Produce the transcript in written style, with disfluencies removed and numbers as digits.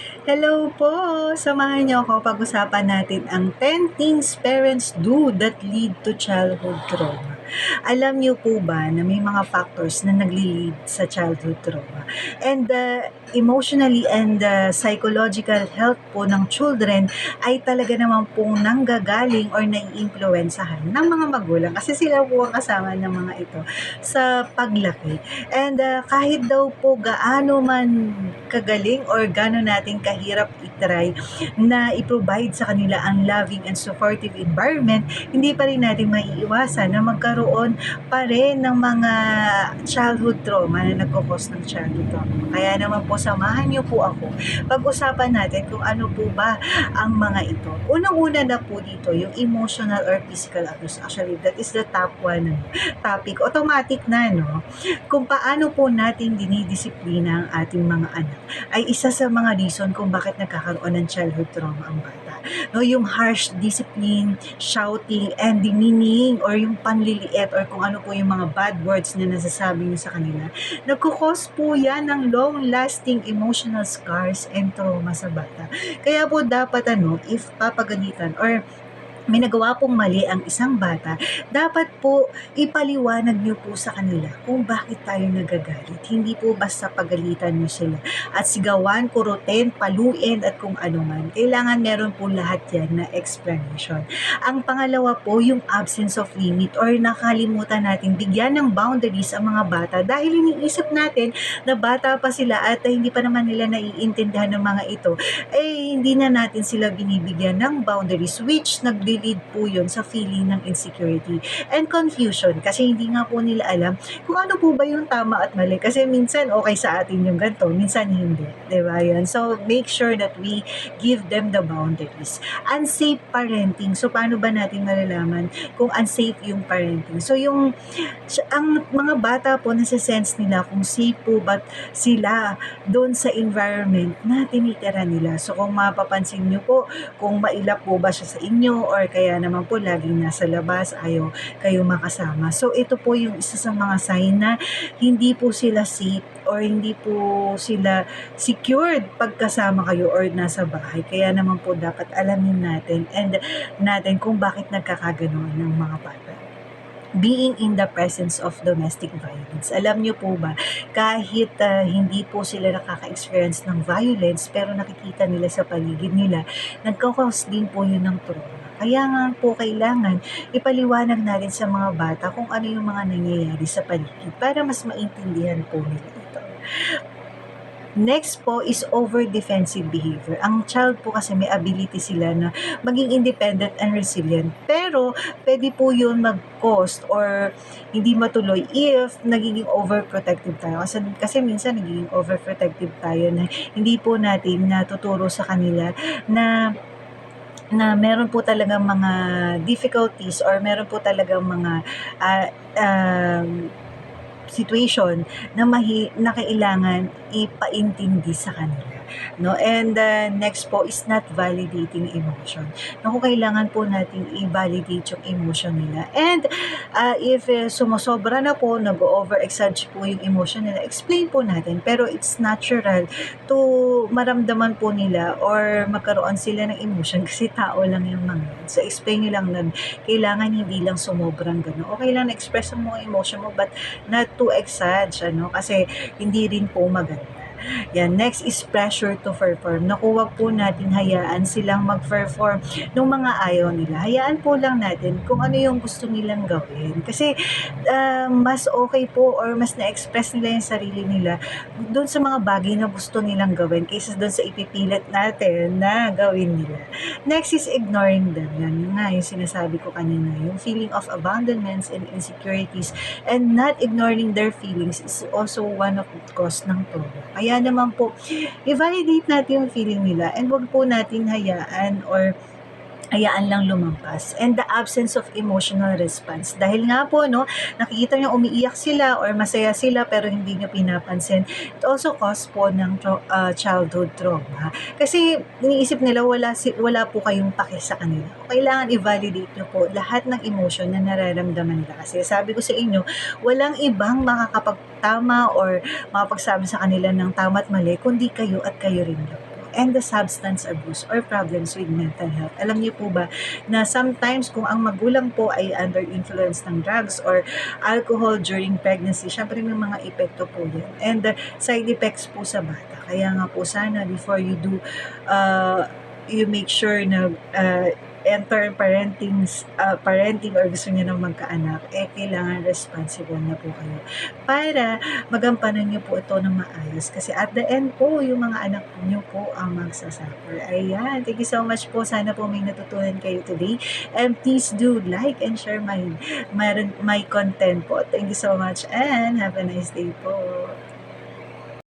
Hello po! Samahan niyo ako pag-usapan natin ang 10 things parents do that lead to childhood trauma. Alam niyo po ba na may mga factors na nagli-lead sa childhood trauma? And emotionally and psychological health po ng children ay talaga naman pong nanggagaling or naiimpluwensahan ng mga magulang kasi sila po ang kasama ng mga ito sa paglaki. And kahit daw po gaano man kagaling or gaano natin kahirap itry na i-provide sa kanila ang loving and supportive environment, hindi pa rin natin maiiwasan na magkaroon pa rin ng mga childhood trauma na nagkakos ng childhood trauma. Kaya naman po samahan niyo po ako. Pag-usapan natin kung ano po ba ang mga ito. Unang-una na po dito, yung emotional or physical abuse. Actually, that is the top one topic. Automatic na, no? Kung paano po natin dinidisiplina ang ating mga anak ay isa sa mga reason kung bakit nagkakaroon ng childhood trauma ang bata. No, yung harsh discipline, shouting, and demeaning or yung panliliit or kung ano po yung mga bad words na nasasabi niyo sa kanila, nagkukos po yan ng long-lasting emotional scars and trauma sa bata. Kaya po dapat if papagalitan or may nagawa pong mali ang isang bata, dapat po ipaliwanag niyo po sa kanila kung bakit tayo nagagalit. Hindi po basta pagalitan niyo sila at sigawan, kurutin, paluin at kung ano man. Kailangan meron po lahat yan na explanation. Ang pangalawa po, yung absence of limit or nakalimutan natin bigyan ng boundaries ang mga bata dahil iniisip natin na bata pa sila at hindi pa naman nila naiintindihan ng mga ito, hindi na natin sila binibigyan ng boundaries which nag-lead po yun sa feeling ng insecurity and confusion kasi hindi nga po nila alam kung ano po ba yung tama at mali kasi minsan okay sa atin yung ganito, minsan hindi, diba yan? So make sure that we give them the boundaries. Unsafe parenting, so paano ba natin malalaman kung unsafe yung parenting? So ang mga bata po nasa-sense nila kung safe po ba sila doon sa environment na tinitira nila. So kung mapapansin nyo po, kung mailap po ba siya sa inyo or kaya naman po laging nasa labas, ayaw kayo makasama. So ito po yung isa sa mga sign na hindi po sila safe or hindi po sila secured pagkasama kayo or nasa bahay. Kaya naman po dapat alamin natin kung bakit nagkakaganoon ng mga bata. Being in the presence of domestic violence. Alam niyo po ba, kahit hindi po sila nakaka-experience ng violence, pero nakikita nila sa paligid nila, nagkakos din po yun ng trauma. Kaya nga po kailangan ipaliwanag natin sa mga bata kung ano yung mga nangyayari sa paligid para mas maintindihan po nila ito. Next po is over-defensive behavior. Ang child po kasi may ability sila na maging independent and resilient. Pero, pwede po yun mag-cost or hindi matuloy if nagiging overprotective tayo. Kasi minsan nagiging overprotective tayo na hindi po natin natuturo sa kanila na meron po talagang mga difficulties or meron po talagang mga situation na kailangan ipaintindi sa kanila, no? And next po is not validating emotion. Naku, kailangan po nating i-validate yung emotion nila. And if sumosobra na po, nag-over-exage po yung emotion nila, explain po natin. Pero it's natural to maramdaman po nila or magkaroon sila ng emotion kasi tao lang yung mga yun. So explain nyo lang na kailangan hindi lang sumobrang gano'n. Okay lang na-express ang mga emotion mo but not to exage, kasi hindi rin po maganda. Yan, next is pressure to perform. Naku, wag po natin hayaan silang mag-perform ng mga ayaw nila. Hayaan po lang natin kung ano yung gusto nilang gawin. Kasi mas okay po or mas na-express nila yung sarili nila doon sa mga bagay na gusto nilang gawin kaysa doon sa ipipilit natin na gawin nila. Next is ignoring them. Yan nga yung sinasabi ko kanina. Yung feeling of abandonments and insecurities and not ignoring their feelings is also one of the cause ng trauma. Kaya naman po, i-validate natin yung feeling nila and wag po natin hayaan lang lumampas. And the absence of emotional response. Dahil nga po, nakikita nyo umiiyak sila or masaya sila pero hindi nyo pinapansin. It also cause po ng childhood trauma. Kasi iniisip nila wala po kayong pake sa kanila. Kailangan i-validate nyo po lahat ng emotion na nararamdaman nila. Kasi sabi ko sa inyo, walang ibang makakapagtama or makapagsabi sa kanila ng tama at mali kundi kayo at kayo rin lang. and the substance abuse or problems with mental health. Alam niyo po ba na sometimes kung ang magulang po ay under influence ng drugs or alcohol during pregnancy, syempre may mga epekto po yan. And side effects po sa bata. Kaya nga po sana before you do, you make sure na enter parenting or gusto niyo nang magkaanak, kailangan responsible na po kayo para magampanan niyo po ito ng maayos. Kasi at the end po, yung mga anak niyo po ang magsasuffer. Ayan, thank you so much po. Sana po may natutunan kayo today. And please do like and share my content po. Thank you so much and have a nice day po.